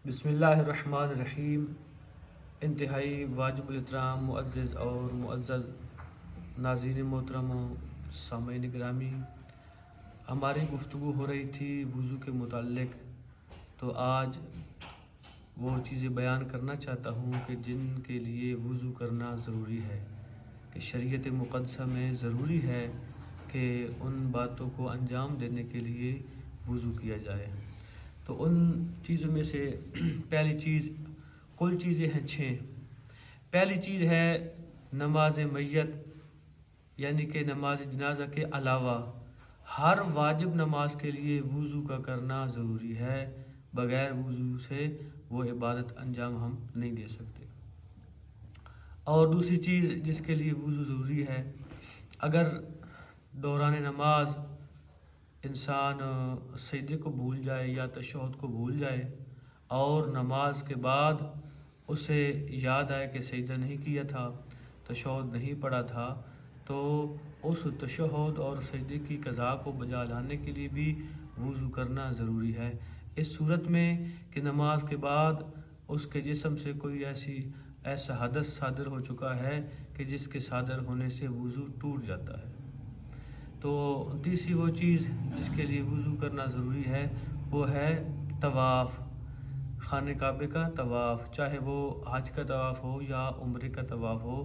بسم اللہ الرحمن الرحیم۔ انتہائی واجب الاحترام معزز اور معزز ناظرین محترم و سامعین گرامی، ہماری گفتگو ہو رہی تھی وضو کے متعلق، تو آج وہ چیزیں بیان کرنا چاہتا ہوں کہ جن کے لیے وضو کرنا ضروری ہے، کہ شریعت مقدسہ میں ضروری ہے کہ ان باتوں کو انجام دینے کے لیے وضو کیا جائے۔ تو ان چیزوں میں سے پہلی چیز، کل چیزیں ہیں 6۔ پہلی چیز ہے نماز میت، یعنی کہ نماز جنازہ کے علاوہ ہر واجب نماز کے لیے وضو کا کرنا ضروری ہے۔ بغیر وضو سے وہ عبادت انجام ہم نہیں دے سکتے۔ اور دوسری چیز جس کے لیے وضو ضروری ہے، اگر دوران نماز انسان سجدے کو بھول جائے یا تشہد کو بھول جائے اور نماز کے بعد اسے یاد آئے کہ سجدہ نہیں کیا تھا، تشہد نہیں پڑھا تھا، تو اس تشہد اور سجدے کی قضا کو بجا لانے کے لیے بھی وضو کرنا ضروری ہے۔ اس صورت میں کہ نماز کے بعد اس کے جسم سے کوئی ایسا حدث صادر ہو چکا ہے کہ جس کے صادر ہونے سے وضو ٹوٹ جاتا ہے۔ تو تیسری وہ چیز جس کے لیے وضو کرنا ضروری ہے وہ ہے طواف، خانہ کعبہ کا طواف، چاہے وہ حج کا طواف ہو یا عمرے کا طواف ہو،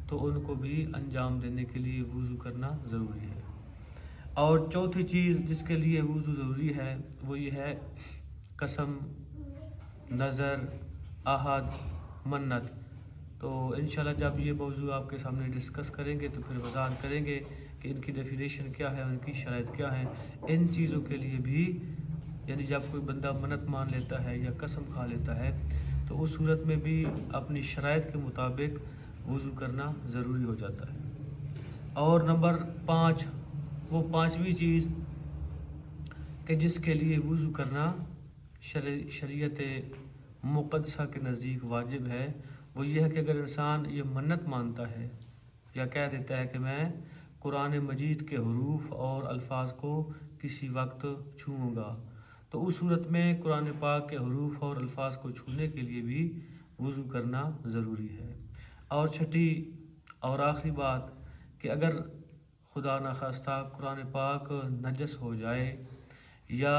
تو ان کو بھی انجام دینے کے لیے وضو کرنا ضروری ہے۔ اور چوتھی چیز جس کے لیے وضو ضروری ہے وہ یہ ہے قسم، نظر، عہد، منت۔ تو انشاءاللہ جب یہ موضوع آپ کے سامنے ڈسکس کریں گے تو پھر وضاحت کریں گے کہ ان کی ڈیفینیشن کیا ہے، ان کی شرائط کیا ہیں۔ ان چیزوں کے لیے بھی، یعنی جب کوئی بندہ منت مان لیتا ہے یا قسم کھا لیتا ہے تو اس صورت میں بھی اپنی شرائط کے مطابق وضو کرنا ضروری ہو جاتا ہے۔ اور نمبر 5، وہ پانچویں چیز کہ جس کے لیے وضو کرنا شریعت مقدسہ کے نزدیک واجب ہے، وہ یہ ہے کہ اگر انسان یہ منت مانتا ہے یا کہہ دیتا ہے کہ میں قرآن مجید کے حروف اور الفاظ کو کسی وقت چھوؤں گا، تو اس صورت میں قرآن پاک کے حروف اور الفاظ کو چھونے کے لیے بھی وضو کرنا ضروری ہے۔ اور چھٹی اور آخری بات کہ اگر خدا نخواستہ قرآن پاک نجس ہو جائے یا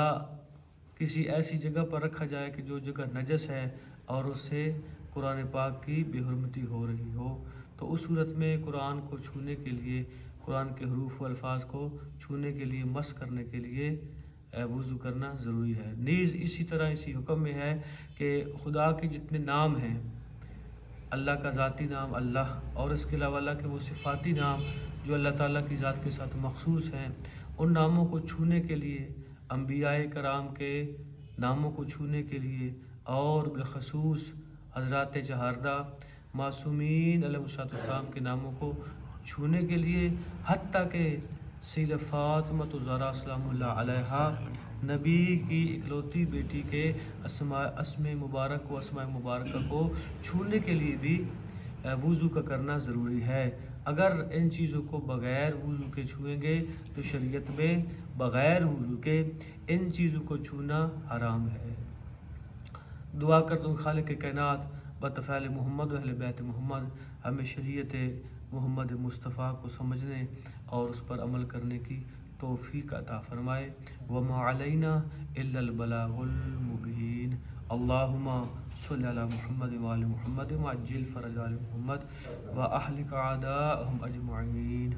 کسی ایسی جگہ پر رکھا جائے کہ جو جگہ نجس ہے اور اس سے قرآن پاک کی بے حرمتی ہو رہی ہو، تو اس صورت میں قرآن کو چھونے کے لیے، قرآن کے حروف و الفاظ کو چھونے کے لیے، مس کرنے کے لیے وضو کرنا ضروری ہے۔ نیز اسی طرح اسی حکم میں ہے کہ خدا کے جتنے نام ہیں، اللہ کا ذاتی نام اللہ، اور اس کے علاوہ اللہ کے وہ صفاتی نام جو اللہ تعالیٰ کی ذات کے ساتھ مخصوص ہیں، ان ناموں کو چھونے کے لیے، انبیاء کرام کے ناموں کو چھونے کے لیے، اور بالخصوص حضرات چہاردہ معصومین علیہ السلام کے ناموں کو چھونے کے لیے، حتیٰ کہ سیدہ فاطمہ الزہرا سلام اللہ علیہا نبی کی اکلوتی بیٹی کے اسم مبارک و اسماء مبارکہ کو چھونے کے لیے بھی وضو کا کرنا ضروری ہے۔ اگر ان چیزوں کو بغیر وضو کے چھوئیں گے تو شریعت میں بغیر وضو کے ان چیزوں کو چھونا حرام ہے۔ دعا کرتا ہوں خالق کائنات بطفیل محمد و اہل بیت محمد ہمیں شریعت محمد مصطفیٰ کو سمجھنے اور اس پر عمل کرنے کی توفیق عطا فرمائے۔ وما علینا الا البلاغ المبین۔ اللہم صلی علی محمد وآل محمد وعجل فرج آل محمد واہلک اعداءهم اجمعین۔